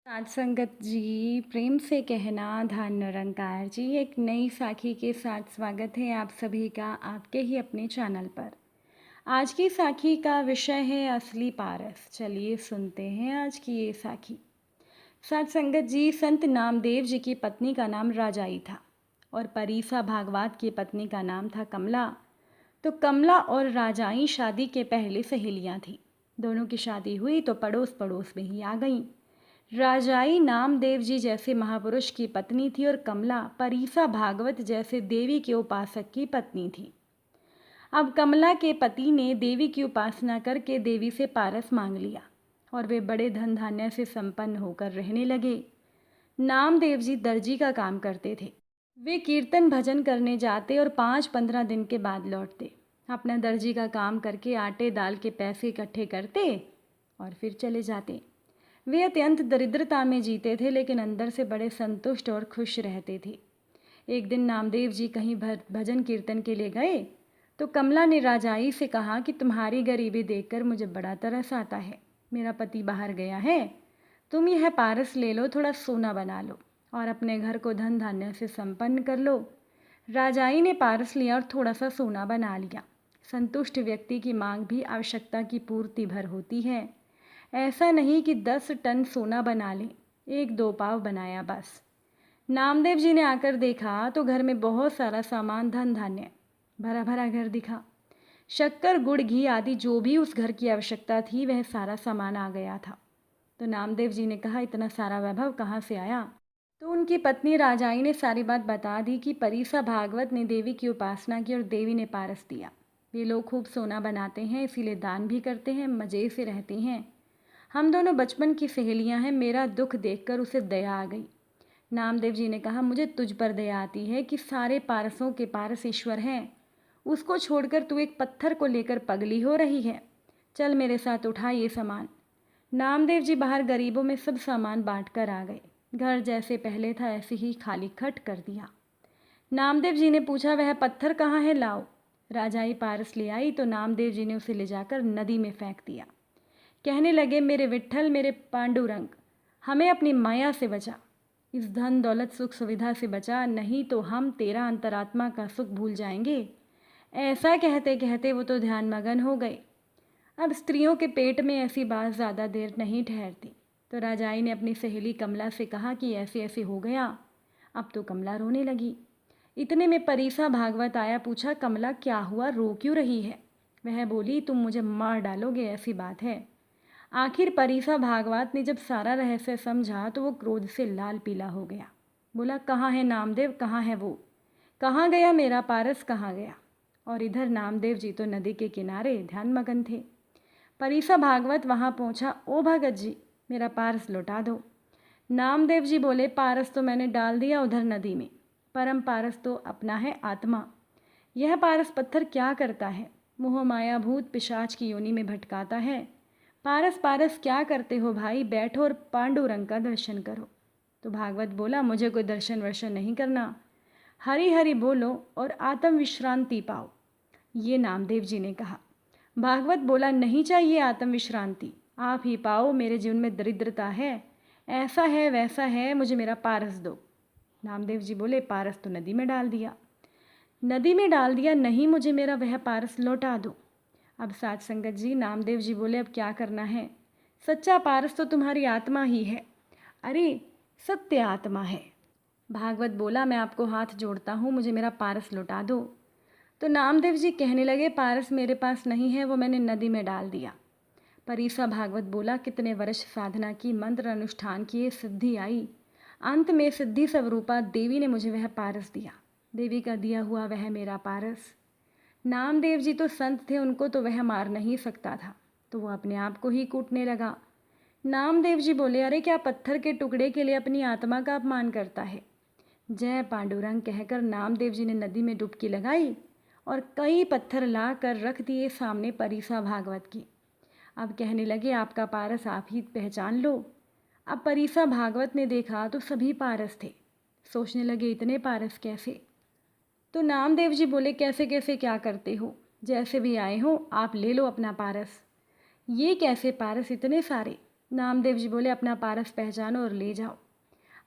साध संगत जी, प्रेम से कहना धन निरंकार जी। एक नई साखी के साथ स्वागत है आप सभी का आपके ही अपने चैनल पर। आज की साखी का विषय है असली पारस। चलिए सुनते हैं आज की ये साखी। साध संगत जी, संत नामदेव जी की पत्नी का नाम राजाई था और परीसा भागवत की पत्नी का नाम था कमला। तो कमला और राजाई शादी के पहले सहेलियां थीं। दोनों की शादी हुई तो पड़ोस पड़ोस में ही आ गईं। राजाई नामदेव जी जैसे महापुरुष की पत्नी थी और कमला परीसा भागवत जैसे देवी के उपासक की पत्नी थी। अब कमला के पति ने देवी की उपासना करके देवी से पारस मांग लिया और वे बड़े धन धान्य से संपन्न होकर रहने लगे। नामदेव जी दर्जी का काम करते थे। वे कीर्तन भजन करने जाते और 5-15 दिन के बाद लौटते। अपना दर्जी का काम करके आटे दाल के पैसे इकट्ठे करते और फिर चले जाते। वे अत्यंत दरिद्रता में जीते थे, लेकिन अंदर से बड़े संतुष्ट और खुश रहते थे। एक दिन नामदेव जी कहीं भजन कीर्तन के लिए गए तो कमला ने राजाई से कहा कि तुम्हारी गरीबी देखकर मुझे बड़ा तरस आता है। मेरा पति बाहर गया है, तुम यह पारस ले लो, थोड़ा सोना बना लो और अपने घर को धन धान्य से संपन्न कर लो। राजाई ने पारस लिया और थोड़ा सा सोना बना लिया। संतुष्ट व्यक्ति की मांग भी आवश्यकता की पूर्ति भर होती है। ऐसा नहीं कि 10 टन सोना बना लें, 1-2 पाव बनाया बस। नामदेव जी ने आकर देखा तो घर में बहुत सारा सामान, धन धान्य, भरा भरा घर दिखा। शक्कर, गुड़, घी आदि जो भी उस घर की आवश्यकता थी वह सारा सामान आ गया था। तो नामदेव जी ने कहा, इतना सारा वैभव कहाँ से आया? तो उनकी पत्नी राजाई ने सारी बात बता दी कि परीसा भागवत ने देवी की उपासना की और देवी ने पारस दिया। वे लोग खूब सोना बनाते हैं, इसीलिए दान भी करते हैं, मज़े से रहते हैं। हम दोनों बचपन की सहेलियां हैं। मेरा दुख देखकर उसे दया आ गई। नामदेव जी ने कहा, मुझे तुझ पर दया आती है कि सारे पारसों के पारस ईश्वर हैं। उसको छोड़कर तू एक पत्थर को लेकर पगली हो रही है। चल मेरे साथ उठा ये सामान। नामदेव जी बाहर गरीबों में सब सामान बांट कर आ गए। घर जैसे पहले था ऐसे ही खाली खट कर दिया। नामदेव जी ने पूछा, वह पत्थर कहाँ है, लाओ। राजाई पारस ले आई तो नामदेव जी ने उसे ले जाकर नदी में फेंक दिया। कहने लगे, मेरे विट्ठल, मेरे पांडुरंग, हमें अपनी माया से बचा, इस धन दौलत सुख सुविधा से बचा, नहीं तो हम तेरा अंतरात्मा का सुख भूल जाएंगे। ऐसा कहते कहते वो तो ध्यान मगन हो गए। अब स्त्रियों के पेट में ऐसी बात ज़्यादा देर नहीं ठहरती। तो राजाई ने अपनी सहेली कमला से कहा कि ऐसे ऐसे हो गया। अब तो कमला रोने लगी। इतने में परीसा भागवत आया। पूछा, कमला क्या हुआ, रो क्यों रही है? वह बोली, तुम मुझे मार डालोगे, ऐसी बात है। आखिर परीसा भागवत ने जब सारा रहस्य समझा तो वो क्रोध से लाल पीला हो गया। बोला, कहाँ है नामदेव, कहाँ है वो? कहाँ गया मेरा पारस, कहाँ गया? और इधर नामदेव जी तो नदी के किनारे ध्यान मगन थे। परीसा भागवत वहाँ पहुँचा। ओ भगत जी, मेरा पारस लौटा दो। नामदेव जी बोले, पारस तो मैंने डाल दिया उधर नदी में। परम पारस तो अपना है आत्मा। यह पारस पत्थर क्या करता है? मोह माया भूत पिशाच की योनि में भटकाता है। पारस पारस क्या करते हो भाई, बैठो और पांडुरंग का दर्शन करो। तो भागवत बोला, मुझे कोई दर्शन वर्शन नहीं करना, हरि हरि बोलो और आत्म विश्रांति पाओ। ये नामदेव जी ने कहा। भागवत बोला, नहीं चाहिए आत्म विश्रांति, आप ही पाओ, मेरे जीवन में दरिद्रता है, ऐसा है वैसा है, मुझे मेरा पारस दो। नामदेव जी बोले, पारस तो नदी में डाल दिया। नदी में डाल दिया नहीं, मुझे मेरा वह पारस लौटा दो। अब साध संगत जी, नामदेव जी बोले, अब क्या करना है? सच्चा पारस तो तुम्हारी आत्मा ही है। अरे सत्य आत्मा है। भागवत बोला, मैं आपको हाथ जोड़ता हूँ, मुझे मेरा पारस लौटा दो। तो नामदेव जी कहने लगे, पारस मेरे पास नहीं है, वो मैंने नदी में डाल दिया। परीसा भागवत बोला, कितने वर्ष साधना की, मंत्र अनुष्ठान किए, सिद्धि आई, अंत में सिद्धि स्वरूपा देवी ने मुझे वह पारस दिया। देवी का दिया हुआ वह मेरा पारस। नामदेव जी तो संत थे, उनको तो वह मार नहीं सकता था, तो वो अपने आप को ही कूटने लगा। नामदेव जी बोले, अरे क्या पत्थर के टुकड़े के लिए अपनी आत्मा का अपमान करता है? जय पांडुरंग कहकर नामदेव जी ने नदी में डुबकी लगाई और कई पत्थर ला कर रख दिए सामने परीसा भागवत की। अब कहने लगे, आपका पारस आप ही पहचान लो। अब परीसा भागवत ने देखा तो सभी पारस थे। सोचने लगे, इतने पारस कैसे? तो नामदेव जी बोले, कैसे कैसे क्या करते हो, जैसे भी आए हो आप ले लो अपना पारस। ये कैसे पारस इतने सारे? नामदेव जी बोले, अपना पारस पहचानो और ले जाओ।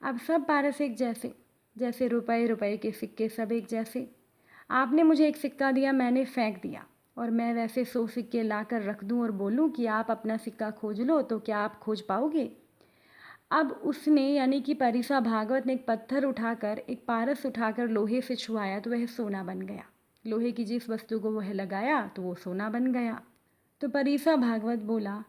अब सब पारस एक जैसे, जैसे रुपए रुपए के सिक्के सब एक जैसे। आपने मुझे एक सिक्का दिया, मैंने फेंक दिया, और मैं वैसे 100 सिक्के ला कर रख दूँ और बोलूँ कि आप अपना सिक्का खोज लो, तो क्या आप खोज पाओगे? अब उसने यानी कि परिसा भागवत ने एक पत्थर उठाकर, एक पारस उठाकर लोहे से छुआया तो वह सोना बन गया। लोहे की जिस वस्तु को वह लगाया तो वो सोना बन गया। तो परिसा भागवत बोला,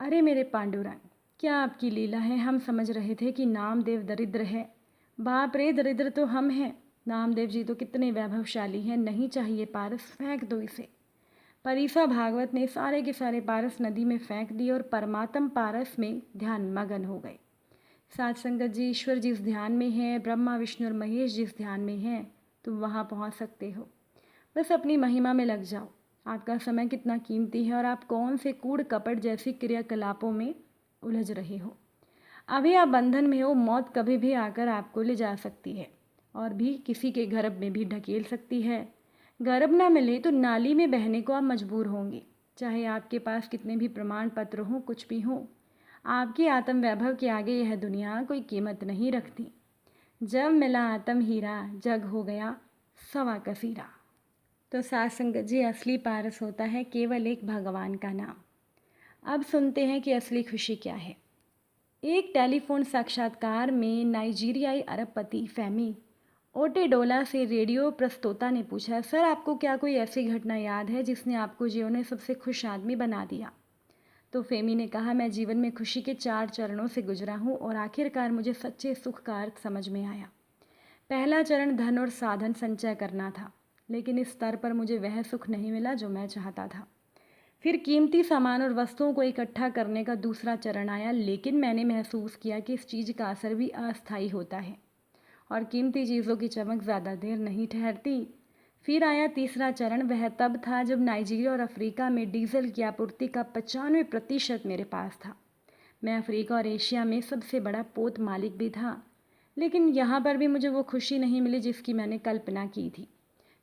अरे मेरे पांडुरंग, क्या आपकी लीला है। हम समझ रहे थे कि नामदेव दरिद्र है। बाप रे, दरिद्र तो हम हैं। नामदेव जी तो कितने वैभवशाली हैं। नहीं चाहिए पारस, फेंक दो इसे। परिसा भागवत ने सारे के सारे पारस नदी में फेंक दिए और परमात्म पारस में ध्यान मगन हो गए। साथ संगत जी, ईश्वर जिस ध्यान में है, ब्रह्मा विष्णु और महेश जिस ध्यान में हैं, तुम वहाँ पहुँच सकते हो। बस अपनी महिमा में लग जाओ। आपका समय कितना कीमती है और आप कौन से कूड़ कपट जैसी क्रियाकलापों में उलझ रहे हो। अभी आप बंधन में हो, मौत कभी भी आकर आपको ले जा सकती है और भी किसी के गर्भ में भी ढकेल सकती है। गर्भ ना मिले तो नाली में बहने को आप मजबूर होंगे, चाहे आपके पास कितने भी प्रमाण पत्र हों, कुछ भी हो। आपकी आत्म वैभव के आगे यह दुनिया कोई कीमत नहीं रखती। जब मिला आत्म हीरा, जग हो गया सवा कसीरा। तो साथ संगत जी, असली पारस होता है केवल एक भगवान का नाम। अब सुनते हैं कि असली खुशी क्या है। एक टेलीफोन साक्षात्कार में नाइजीरियाई अरबपति फेमी ओटेडोला से रेडियो प्रस्तोता ने पूछा, सर आपको क्या कोई ऐसी घटना याद है जिसने आपको जीवन में सबसे खुश आदमी बना दिया? तो फेमी ने कहा, मैं जीवन में खुशी के 4 चरणों से गुजरा हूँ और आखिरकार मुझे सच्चे सुख का अर्थ समझ में आया। पहला चरण धन और साधन संचय करना था, लेकिन इस स्तर पर मुझे वह सुख नहीं मिला जो मैं चाहता था। फिर कीमती सामान और वस्तुओं को इकट्ठा करने का दूसरा चरण आया, लेकिन मैंने महसूस किया कि इस चीज़ का असर भी अस्थायी होता है और कीमती चीज़ों की चमक ज़्यादा देर नहीं ठहरती। फिर आया तीसरा चरण। वह तब था जब नाइजीरिया और अफ्रीका में डीजल की आपूर्ति का 95% मेरे पास था। मैं अफ्रीका और एशिया में सबसे बड़ा पोत मालिक भी था, लेकिन यहाँ पर भी मुझे वो खुशी नहीं मिली जिसकी मैंने कल्पना की थी।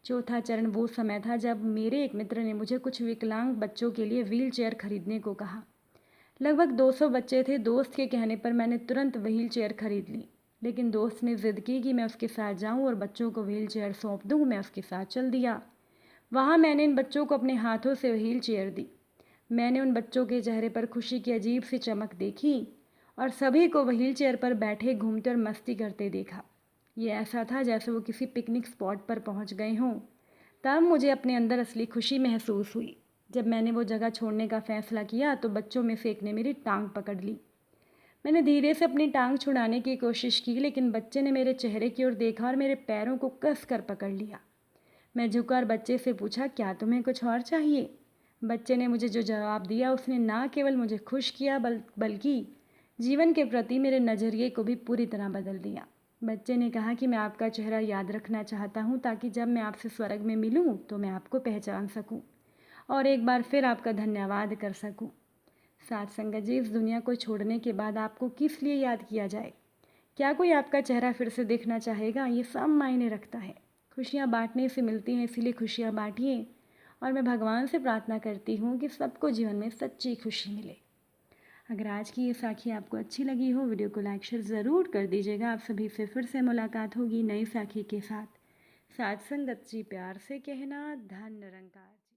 चौथा चरण वो समय था जब मेरे एक मित्र ने मुझे कुछ विकलांग बच्चों के लिए व्हील चेयर खरीदने को कहा। लगभग 200 बच्चे थे। दोस्त के कहने पर मैंने तुरंत व्हील चेयर खरीद ली, लेकिन दोस्त ने ज़िद की कि मैं उसके साथ जाऊं और बच्चों को व्हील चेयर सौंप दूं। मैं उसके साथ चल दिया। वहाँ मैंने इन बच्चों को अपने हाथों से व्हील चेयर दी। मैंने उन बच्चों के चेहरे पर खुशी की अजीब सी चमक देखी और सभी को व्हील चेयर पर बैठे, घूमते और मस्ती करते देखा। ये ऐसा था जैसे वो किसी पिकनिक स्पॉट पर पहुंच गए हों। तब मुझे अपने अंदर असली खुशी महसूस हुई। जब मैंने वो जगह छोड़ने का फैसला किया तो बच्चों में से एक ने मेरी टांग पकड़ ली। मैंने धीरे से अपनी टांग छुड़ाने की कोशिश की, लेकिन बच्चे ने मेरे चेहरे की ओर देखा और मेरे पैरों को कस कर पकड़ लिया। मैं झुका और बच्चे से पूछा, क्या तुम्हें कुछ और चाहिए? बच्चे ने मुझे जो जवाब दिया उसने ना केवल मुझे खुश किया बल्कि जीवन के प्रति मेरे नज़रिए को भी पूरी तरह बदल दिया। बच्चे ने कहा कि मैं आपका चेहरा याद रखना चाहता हूँ ताकि जब मैं आपसे स्वर्ग में मिलूँ तो मैं आपको पहचान सकूँ और एक बार फिर आपका धन्यवाद कर सकूँ। साथ संगत जी, इस दुनिया को छोड़ने के बाद आपको किस लिए याद किया जाए? क्या कोई आपका चेहरा फिर से देखना चाहेगा? ये सब मायने रखता है। खुशियाँ बांटने से मिलती हैं, इसीलिए खुशियाँ बांटिए। और मैं भगवान से प्रार्थना करती हूँ कि सबको जीवन में सच्ची खुशी मिले। अगर आज की ये साखी आपको अच्छी लगी हो, वीडियो को लाइक शेयर ज़रूर कर दीजिएगा। आप सभी से फिर से मुलाकात होगी नई साखी के साथ। साथ संगत जी, प्यार से कहना, धन निरंकार।